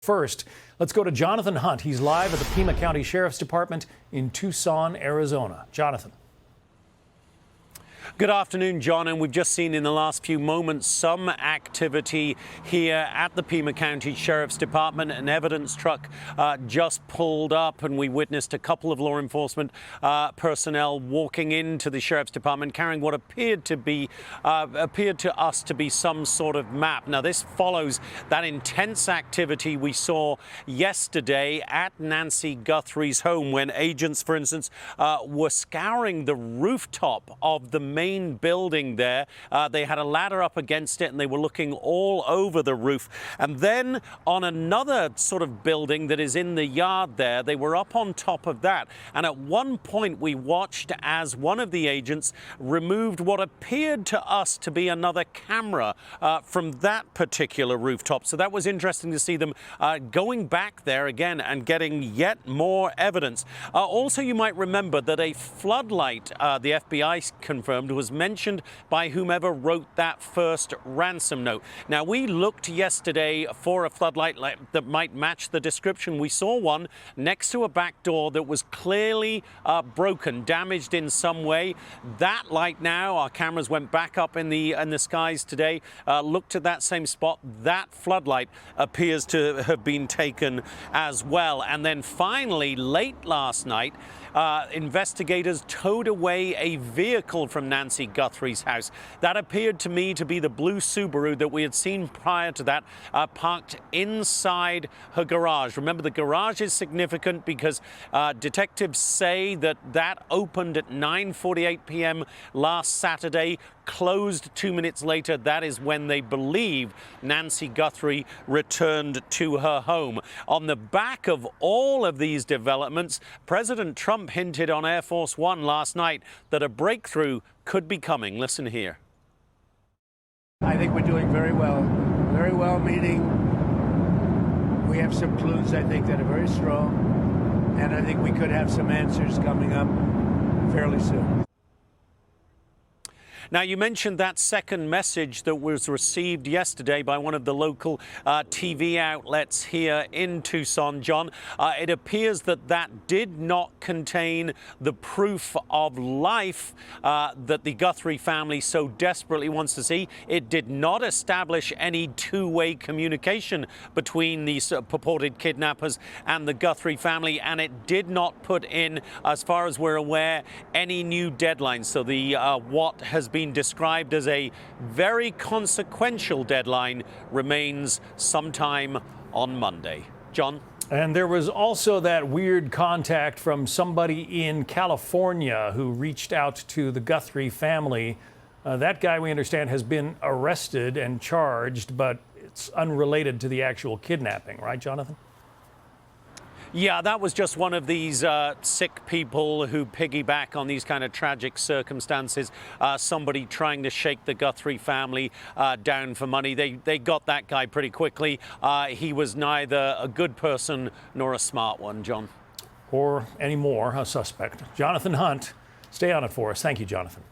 First, let's go to Jonathan Hunt. He's live at the Pima County Sheriff's Department in Tucson, Arizona. Jonathan. Good afternoon, John, and we've just seen in the last few moments some activity here at the Pima County Sheriff's Department. An evidence truck just pulled up, and we witnessed a couple of law enforcement personnel walking into the Sheriff's Department carrying what appeared to us to be some sort of map. Now, this follows that intense activity we saw yesterday at Nancy Guthrie's home when agents, for instance, were scouring the rooftop of the main building there. They had a ladder up against it and they were looking all over the roof. And then on another sort of building that is in the yard there, they were up on top of that. And at one point we watched as one of the agents removed what appeared to us to be another camera from that particular rooftop. So that was interesting to see them going back there again and getting yet more evidence. Also, you might remember that a floodlight, the FBI confirmed, was mentioned by whomever wrote that first ransom note. Now, we looked yesterday for a floodlight that might match the description. We saw one next to a back door that was clearly broken, damaged in some way. That light now, our cameras went back up in the skies today, looked at that same spot. That floodlight appears to have been taken as well. And then finally, late last night, investigators towed away a vehicle from Nancy Guthrie's house. That appeared to me to be the blue Subaru that we had seen prior to that, parked inside her garage. Remember, the garage is significant because detectives say that that opened at 9:48 p.m. last Saturday, closed 2 minutes later. That is when they believe Nancy Guthrie returned to her home. On the back of all of these developments, President Trump hinted on Air Force One last night that a breakthrough could be coming. Listen here. I think we're doing very well meeting. We have some clues, I think, that are very strong, and I think we could have some answers coming up fairly soon. Now, you mentioned that second message that was received yesterday by one of the local TV outlets here in Tucson, John. It appears that that did not contain the proof of life that the Guthrie family so desperately wants to see. It did not establish any two-way communication between these purported kidnappers and the Guthrie family, and it did not put in, as far as we're aware, any new deadlines. So the what has been described as a very consequential deadline remains sometime on Monday. John? And there was also that weird contact from somebody in California who reached out to the Guthrie family. That guy, we understand, has been arrested and charged, but it's unrelated to the actual kidnapping, right, Jonathan? Yeah, that was just one of these sick people who piggyback on these kind of tragic circumstances. Somebody trying to shake the Guthrie family down for money. They got that guy pretty quickly. He was neither a good person nor a smart one, John. Or anymore, a suspect. Jonathan Hunt, stay on it for us. Thank you, Jonathan.